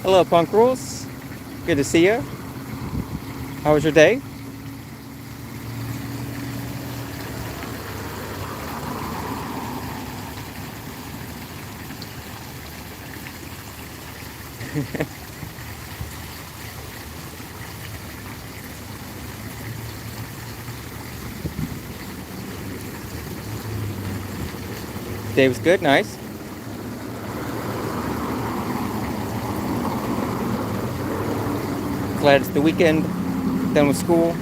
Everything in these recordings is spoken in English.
Hello, Punk Rules. Good to see you. How was your day? Day was good, nice. Glad it's the weekend, done with school.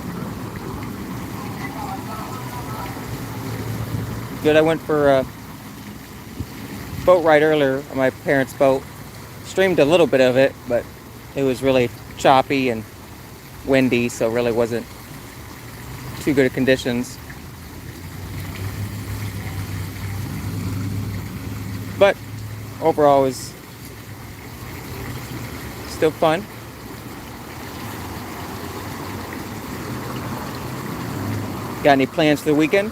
Good, I went for a boat ride earlier on my parents' boat. Streamed a little bit of it, but it was really choppy and windy, so really wasn't too good of conditions. But overall, it was still fun. Got any plans for the weekend?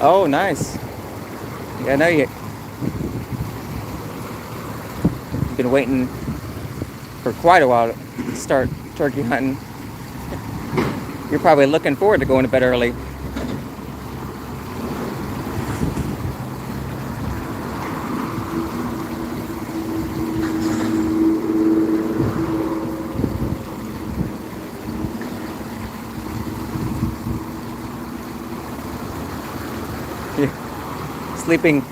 Oh, nice. Yeah, I know you've been waiting for quite a while to start turkey hunting. You're probably looking forward to going to bed early. Sleeping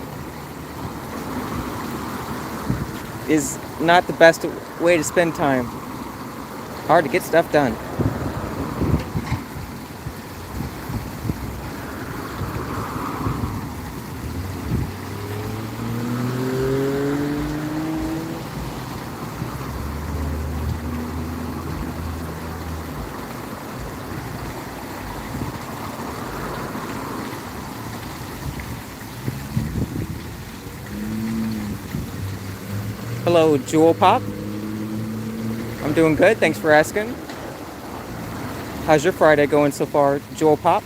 is not the best way to spend time. Hard to get stuff done. Hello, Jewel Pop. I'm doing good. Thanks for asking. How's your Friday going so far, Jewel Pop?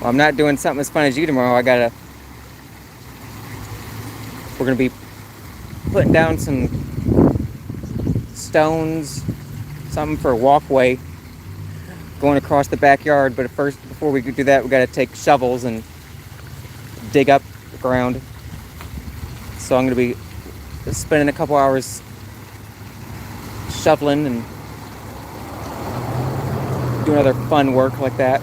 Well, I'm not doing something as fun as you tomorrow. We're gonna be putting down some stones, something for a walkway going across the backyard. But first, before we do that, we gotta take shovels and dig up the ground. So I'm gonna be spending a couple hours shoveling and doing other fun work like that.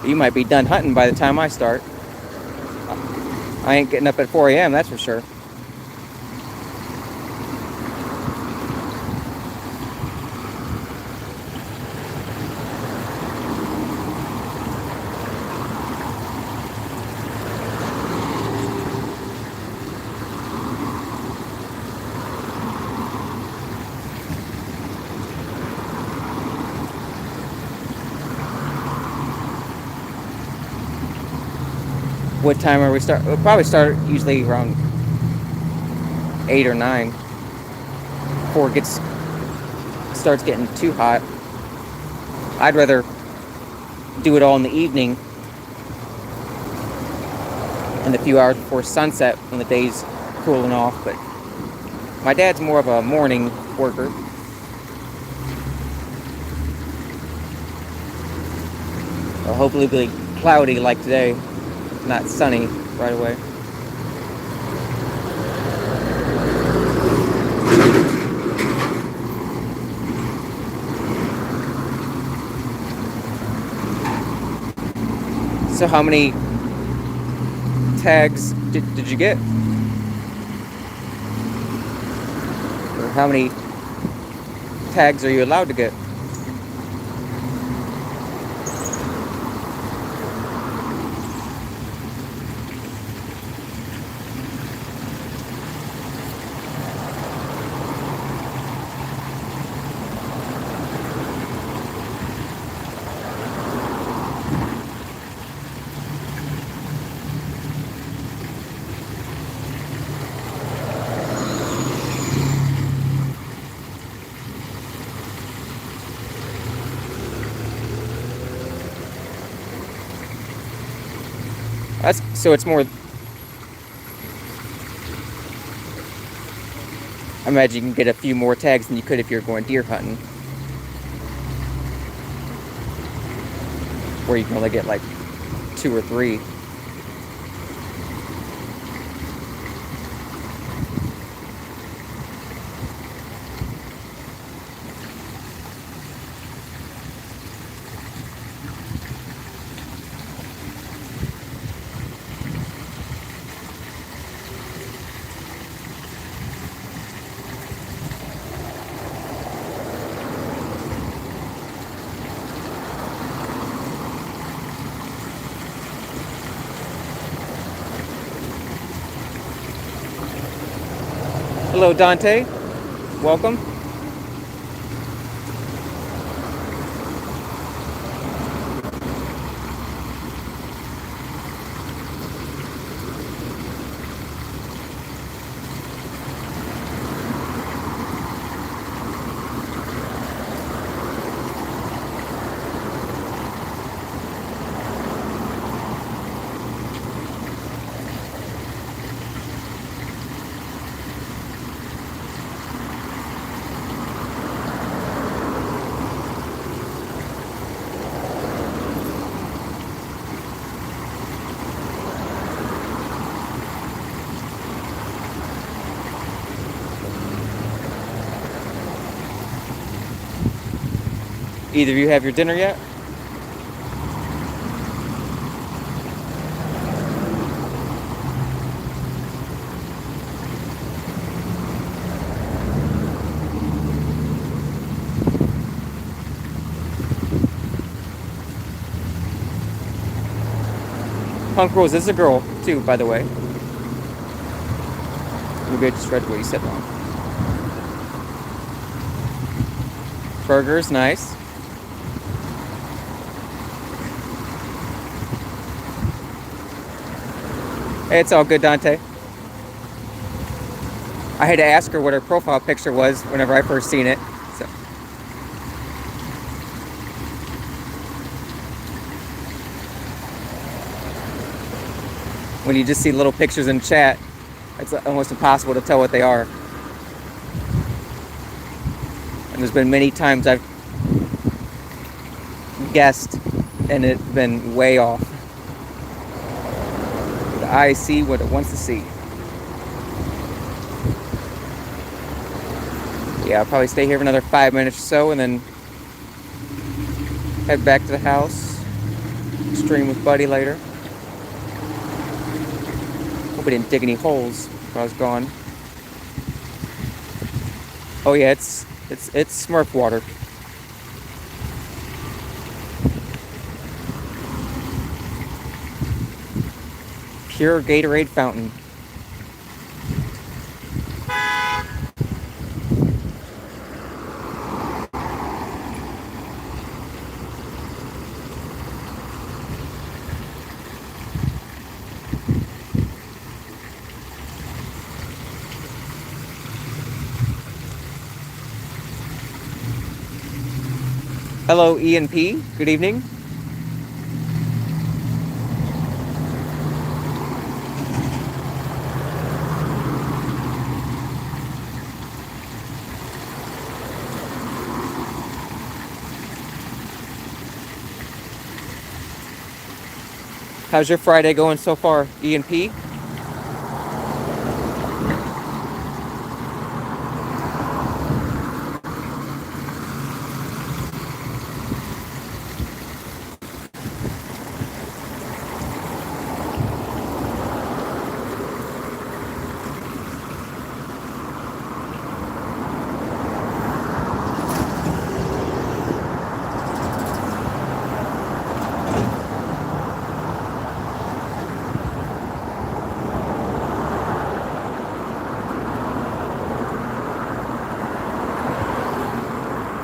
You might be done hunting by the time I start. I ain't getting up at 4 a.m., that's for sure. What time are we start? We'll probably start usually around 8 or 9 before it starts getting too hot. I'd rather do it all in the evening, in the few hours before sunset when the day's cooling off. But my dad's more of a morning worker. So hopefully it'll be cloudy like today, not sunny right away. So how many tags did you get? Or how many tags are you allowed to get? So it's more. I imagine you can get a few more tags than you could if you're going deer hunting, where you can only get like 2 or 3. Hello, Dante. Welcome. Either of you have your dinner yet? Punk Rose is a girl, too, by the way. Maybe I just read what you said wrong. Burgers, nice. Hey, it's all good, Dante. I had to ask her what her profile picture was whenever I first seen it. So. When you just see little pictures in chat, it's almost impossible to tell what they are. And there's been many times I've guessed and it's been way off. The eye see what it wants to see. Yeah, I'll probably stay here for another 5 minutes or so and then head back to the house. Stream with Buddy later. Hope I didn't dig any holes while I was gone. Oh yeah, it's Smurf water. Pure Gatorade fountain. Hello, Ian P. Good evening. How's your Friday going so far, Ian P?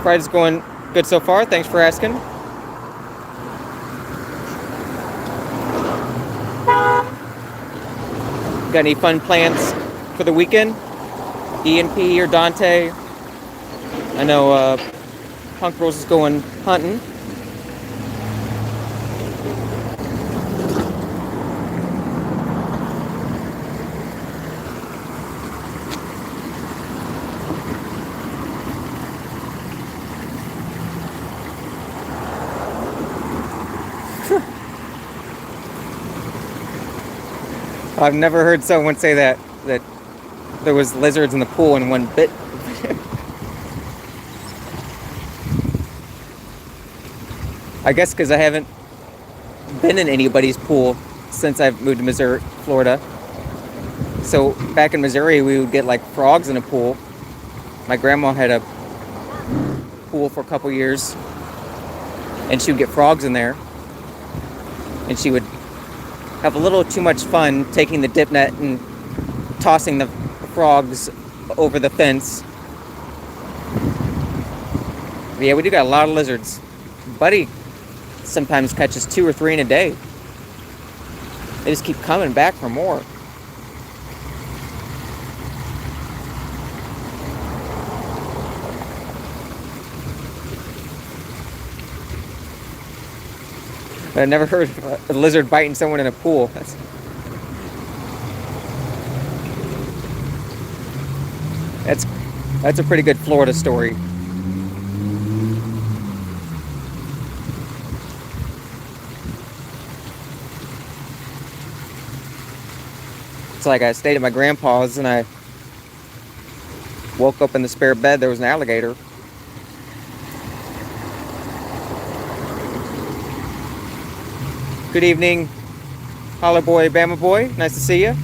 Friday's going good so far. Thanks for asking. Got any fun plans for the weekend? E&P or Dante? I know Punk Rose is going hunting. I've never heard someone say that there was lizards in the pool and one bit. I guess because I haven't been in anybody's pool since I've moved to Missouri, Florida. So back in Missouri, we would get like frogs in a pool. My grandma had a pool for a couple years, and she would get frogs in there, and she would have a little too much fun taking the dip net and tossing the frogs over the fence. But yeah, we do got a lot of lizards. Buddy sometimes catches 2 or 3 in a day. They just keep coming back for more. But I never heard of a lizard biting someone in a pool. That's a pretty good Florida story. It's like I stayed at my grandpa's and I woke up in the spare bed, there was an alligator. Good evening, Holler Boy, Bama Boy. Nice to see you.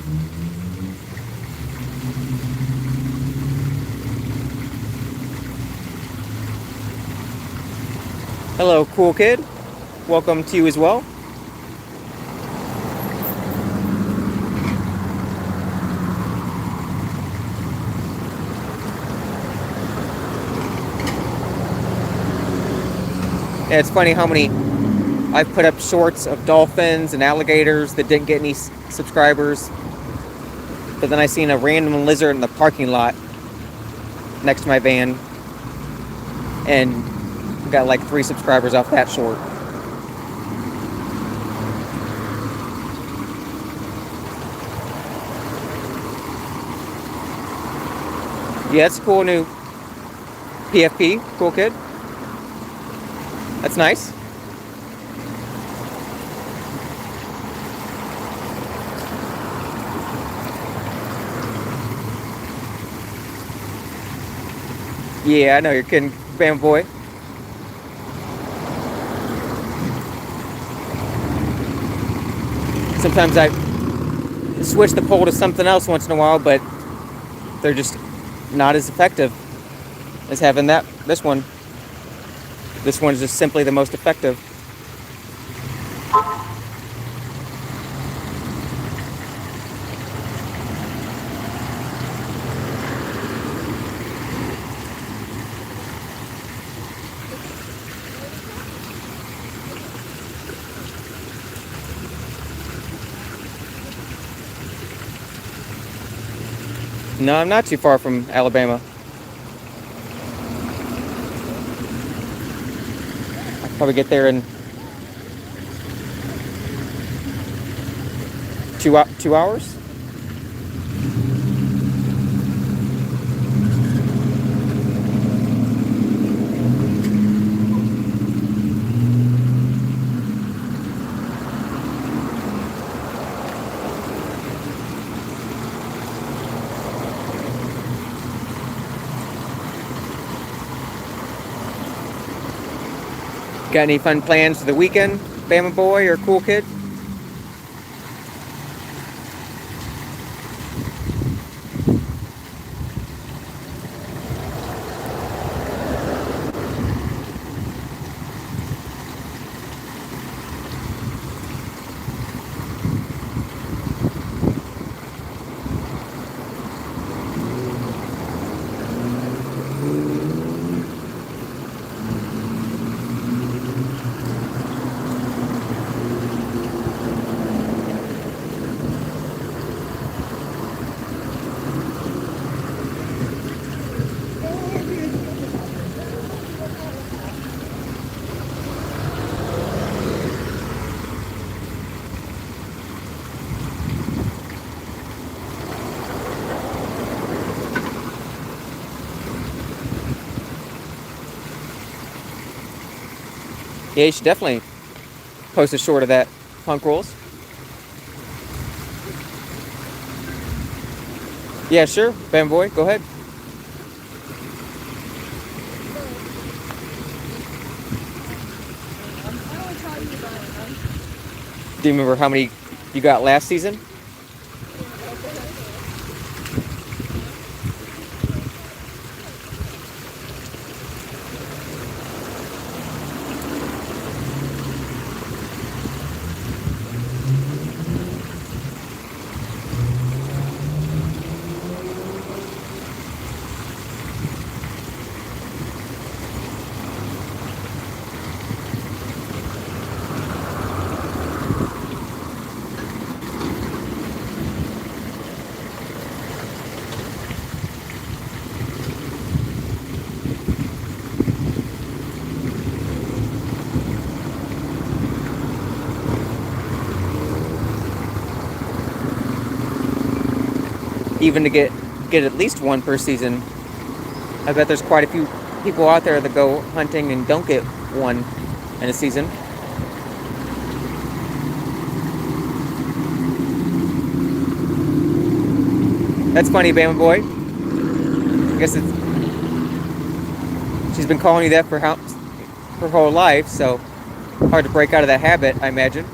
Hello, cool kid. Welcome to you as well. Yeah, it's funny how many I've put up shorts of dolphins and alligators that didn't get any subscribers. But then I seen a random lizard in the parking lot next to my van and got like 3 subscribers off that short. Yeah, it's a cool new PFP. Cool kid. That's nice. Yeah, I know you're kidding, Bam Boy. Sometimes I switch the pole to something else once in a while, but they're just not as effective as having this one. This one is just simply the most effective. No, I'm not too far from Alabama. I can probably get there in 2 hours. Got any fun plans for the weekend, Bama Boy or cool kid? Yeah, you should definitely post a short of that, Punk Rules. Yeah, sure, Ben Boy, go ahead. Do you remember how many you got last season? Even to get at least one per season. I bet there's quite a few people out there that go hunting and don't get one in a season. That's funny, Bama Boy. I guess she's been calling you that for her whole life, so hard to break out of that habit, I imagine.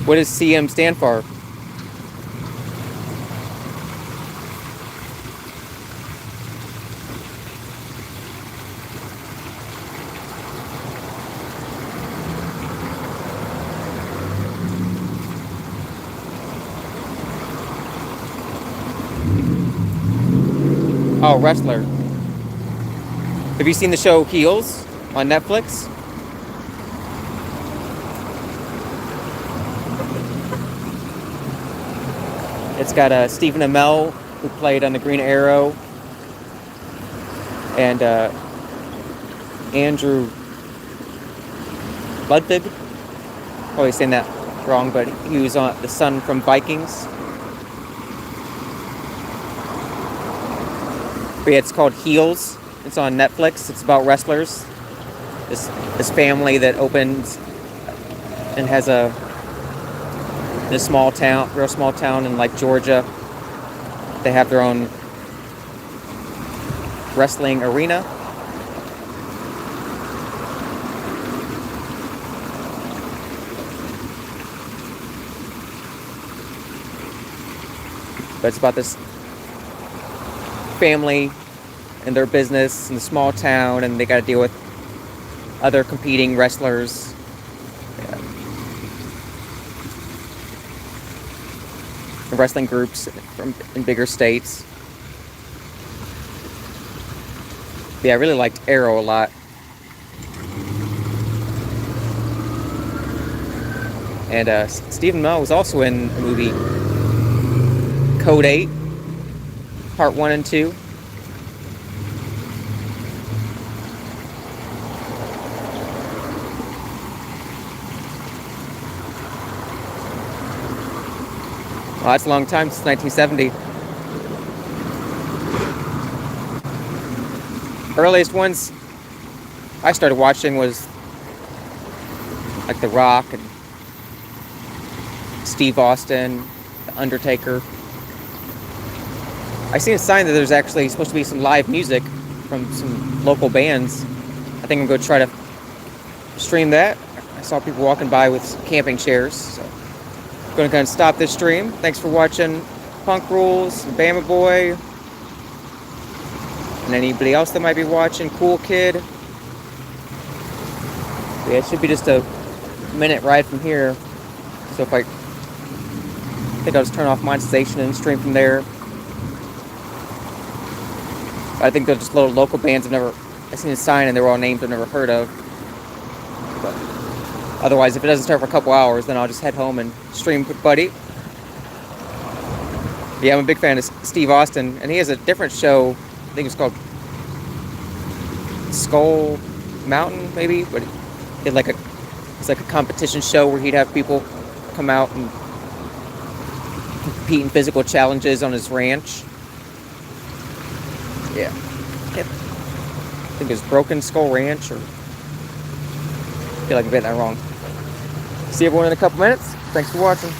What does CM stand for? Oh, wrestler. Have you seen the show Heels on Netflix? It's got Stephen Amell, who played on the Green Arrow, and Andrew Ludwig. Probably saying that wrong, but he was on the son from Vikings. But yeah, it's called Heels. It's on Netflix. It's about wrestlers. This family that opens and has in a small town, real small town in like Georgia. They have their own wrestling arena. But it's about this family and their business in the small town, and they got to deal with other competing wrestlers. Yeah. Wrestling groups in bigger states. But yeah, I really liked Arrow a lot. And Stephen Amell was also in a movie, Code 8, Part 1 and 2. Well, that's a long time, since 1970. Earliest ones I started watching was like The Rock and Steve Austin, The Undertaker. I seen a sign that there's actually supposed to be some live music from some local bands. I think I'm going to try to stream that. I saw people walking by with camping chairs, so I'm going to kind of stop this stream. Thanks for watching Punk Rules, Bama Boy, and anybody else that might be watching, Cool Kid. Yeah, it should be just a minute ride from here, so if I think I'll just turn off monetization and stream from there. I think they're just little local bands I've seen a sign and they were all names I've never heard of. But otherwise, if it doesn't start for a couple hours, then I'll just head home and stream with Buddy. Yeah, I'm a big fan of Steve Austin, and he has a different show. I think it's called Skull Mountain, maybe. But it's like a competition show where he'd have people come out and compete in physical challenges on his ranch. Yeah. I think it's Broken Skull Ranch, or I feel like I'm getting that wrong. See everyone in a couple minutes. Thanks for watching.